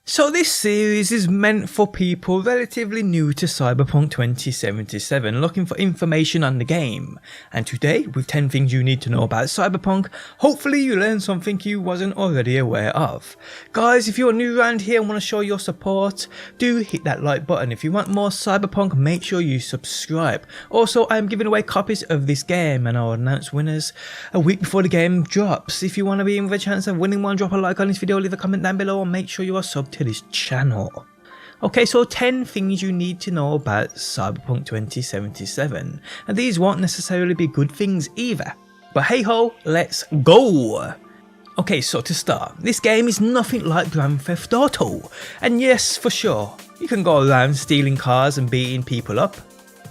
So this series is meant for people relatively new to Cyberpunk 2077 looking for information on the game. And today, with 10 things you need to know about Cyberpunk, hopefully you learn something you wasn't already aware of. Guys, if you're new around here and want to show your support, do hit that like button. If you want more Cyberpunk, make sure you subscribe. Also, I am giving away copies of this game and I'll announce winners a week before the game drops. If you want to be in with a chance of winning one, drop a like on this video, leave a comment down below and make sure you are subbed to this channel. Okay, so 10 things you need to know about Cyberpunk 2077, and these won't necessarily be good things either, but hey ho, let's go. Okay, so to start, this game is nothing like Grand Theft Auto, and yes, for sure, you can go around stealing cars and beating people up.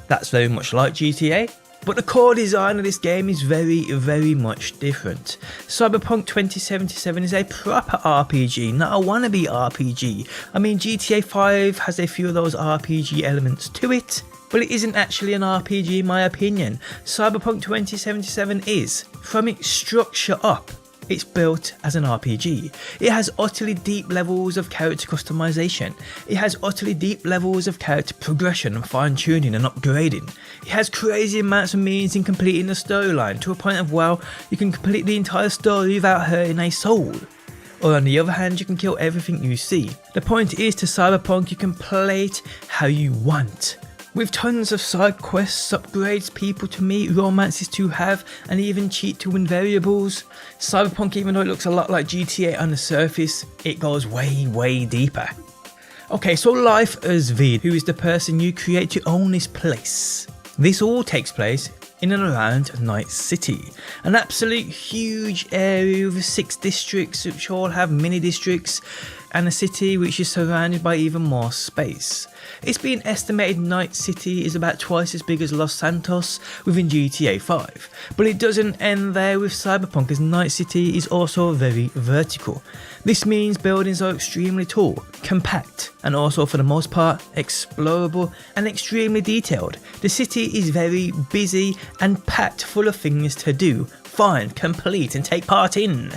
That's very much like GTA. But the core design of this game is very much different. Cyberpunk 2077 is a proper RPG, not a wannabe RPG. I mean, GTA 5 has a few of those RPG elements to it, but it isn't actually an RPG in my opinion. Cyberpunk 2077 is, from its structure up, it's built as an RPG. It has utterly deep levels of character customization. It has utterly deep levels of character progression and fine tuning and upgrading. It has crazy amounts of means in completing the storyline to a point of, well, you can complete the entire story without hurting a soul. Or on the other hand, you can kill everything you see. The point is, to Cyberpunk, you can play it how you want. With tons of side quests, upgrades, people to meet, romances to have, and even cheat to win variables, Cyberpunk, even though it looks a lot like GTA on the surface, it goes way deeper. Okay, so life as V, who is the person you create to own this place. This all takes place in and around Night City, an absolute huge area with 6 districts which all have mini districts, and a city which is surrounded by even more space. It's been estimated Night City is about twice as big as Los Santos within GTA 5, but it doesn't end there with Cyberpunk, as Night City is also very vertical. This means buildings are extremely tall, compact, and also for the most part explorable and extremely detailed. The city is very busy and packed full of things to do, find, complete and take part in.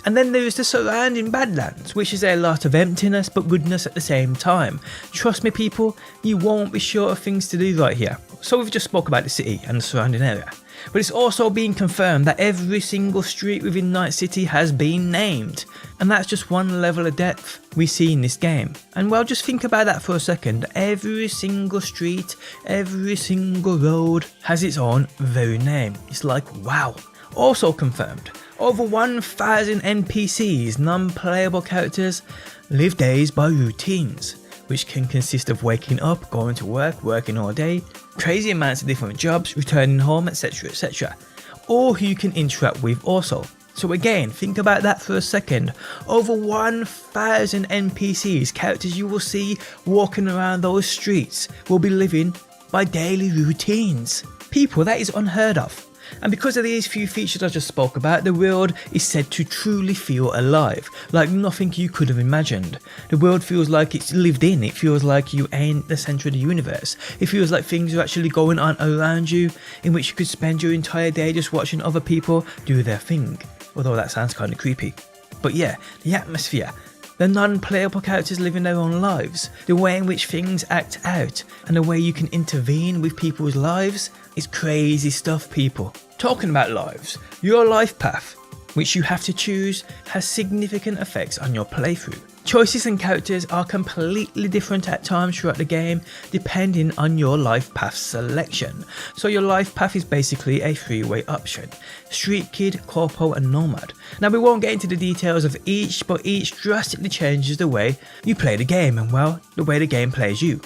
And then there is the surrounding Badlands, which is a lot of emptiness but goodness at the same time. Trust me people, you won't be short of things to do right here. So we've just spoke about the city and the surrounding area. But it's also been confirmed that every single street within Night City has been named. And that's just one level of depth we see in this game. And well, just think about that for a second. Every single street, every single road has its own very name. It's like, wow. Also confirmed, over 1,000 NPCs, non-playable characters, live days by routines, which can consist of waking up, going to work, working all day, crazy amounts of different jobs, returning home, etc, or who you can interact with also. So again, think about that for a second. Over 1,000 NPCs, characters you will see walking around those streets, will be living by daily routines. People, that is unheard of. And because of these few features I just spoke about, the world is said to truly feel alive, like nothing you could have imagined. The world feels like it's lived in, it feels like you ain't the centre of the universe. It feels like things are actually going on around you, in which you could spend your entire day just watching other people do their thing. Although that sounds kind of creepy. But yeah, the atmosphere, the non-playable characters living their own lives, the way in which things act out, and the way you can intervene with people's lives, is crazy stuff, people. Talking about lives, your life path, which you have to choose, has significant effects on your playthrough. Choices and characters are completely different at times throughout the game, depending on your life path selection. So your life path is basically a 3-way option: Street Kid, Corpo and Nomad. Now we won't get into the details of each, but each drastically changes the way you play the game and, well, the way the game plays you.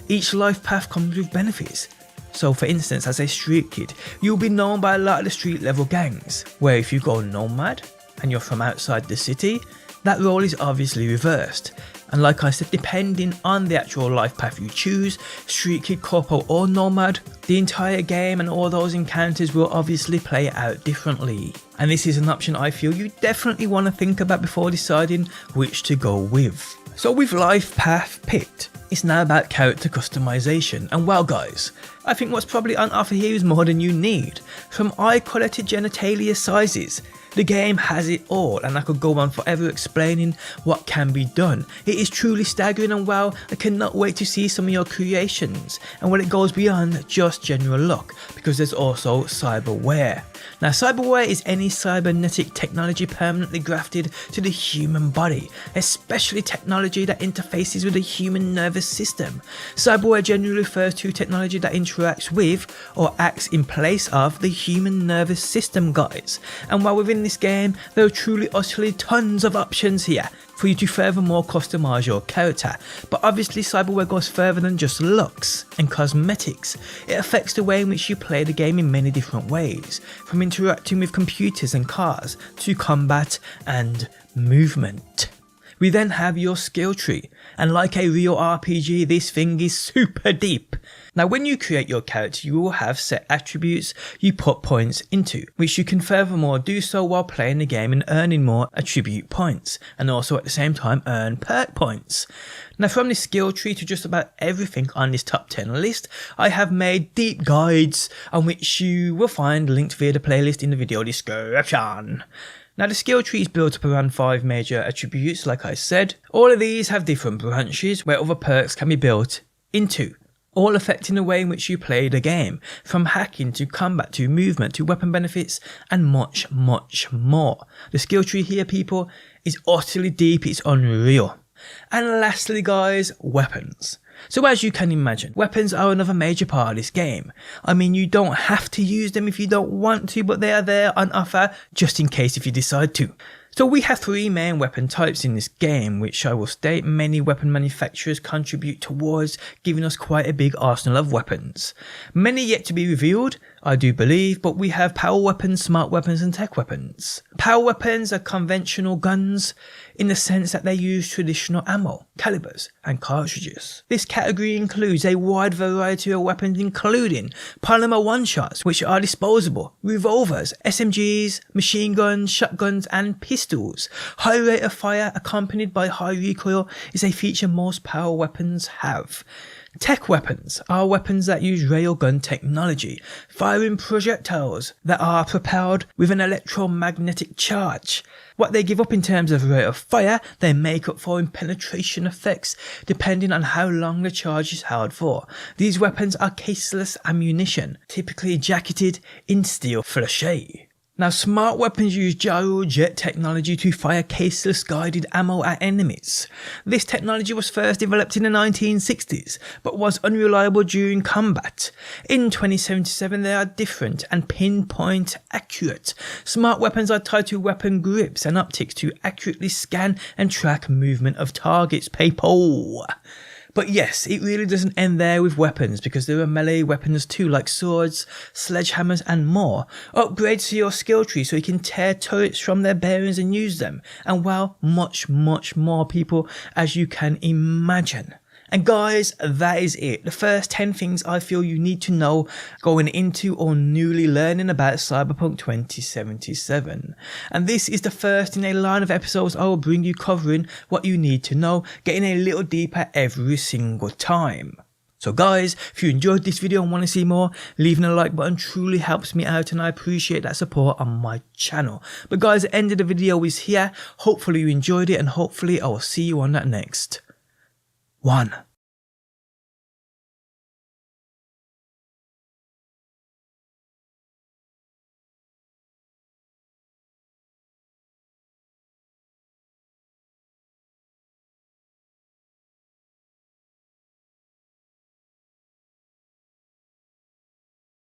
Each life path comes with benefits. So for instance, as a street kid, you'll be known by a lot of the street level gangs, where if you go nomad and you're from outside the city, that role is obviously reversed. And like I said, depending on the actual life path you choose, street kid, corpo or nomad, the entire game and all those encounters will obviously play out differently. And this is an option I feel you definitely want to think about before deciding which to go with. So with life path picked, It's now about character customization, and well guys, I think what's probably on offer here is more than you need. From eye colour to genitalia sizes, the game has it all, and I could go on forever explaining what can be done. It is truly staggering, and well, I cannot wait to see some of your creations and when it goes beyond just general luck, because there's also cyberware. Now cyberware is any cybernetic technology permanently grafted to the human body, especially technology that interfaces with the human nervous system. Cyberware generally refers to technology that interacts with or acts in place of the human nervous system, guys. And while within this game, there are truly utterly tons of options here for you to furthermore customize your character, but obviously cyberware goes further than just looks and cosmetics. It affects the way in which you play the game in many different ways, from interacting with computers and cars to combat and movement. We then have your skill tree, and like a real RPG, this thing is super deep. Now when you create your character, you will have set attributes you put points into, which you can furthermore do so while playing the game and earning more attribute points, and also at the same time earn perk points. Now from this skill tree to just about everything on this top 10 list, I have made deep guides on which you will find linked via the playlist in the video description. Now the skill tree is built up around 5 major attributes, like I said. All of these have different branches where other perks can be built into, all affecting the way in which you play the game, from hacking to combat to movement to weapon benefits and much more. The skill tree here, people, is utterly deep, it's unreal. And lastly guys, weapons. So as you can imagine, weapons are another major part of this game. I mean, you don't have to use them if you don't want to, but they are there on offer just in case if you decide to. So we have 3 main weapon types in this game, which I will state many weapon manufacturers contribute towards giving us quite a big arsenal of weapons. Many yet to be revealed, I do believe, but we have power weapons, smart weapons and tech weapons. Power weapons are conventional guns in the sense that they use traditional ammo, calibers and cartridges. This category includes a wide variety of weapons including polymer one-shots, which are disposable, revolvers, SMGs, machine guns, shotguns and pistols. High rate of fire accompanied by high recoil is a feature most power weapons have. Tech weapons are weapons that use railgun technology, firing projectiles that are propelled with an electromagnetic charge. What they give up in terms of rate of fire, they make up for in penetration effects, depending on how long the charge is held for. These weapons are caseless ammunition, typically jacketed in steel flechette. Now smart weapons use gyro jet technology to fire caseless guided ammo at enemies. This technology was first developed in the 1960s, but was unreliable during combat. In 2077 they are different and pinpoint accurate. Smart weapons are tied to weapon grips and optics to accurately scan and track movement of targets, people. But yes, it really doesn't end there with weapons, because there are melee weapons too, like swords, sledgehammers and more. Upgrades to your skill tree so you can tear turrets from their bearings and use them. And well, much more, people, as you can imagine. And guys, that is it. The first 10 things I feel you need to know going into or newly learning about Cyberpunk 2077. And this is the first in a line of episodes I will bring you covering what you need to know, getting a little deeper every single time. So guys, if you enjoyed this video and want to see more, leaving a like button truly helps me out and I appreciate that support on my channel. But guys, the end of the video is here. Hopefully you enjoyed it and hopefully I will see you on that next one.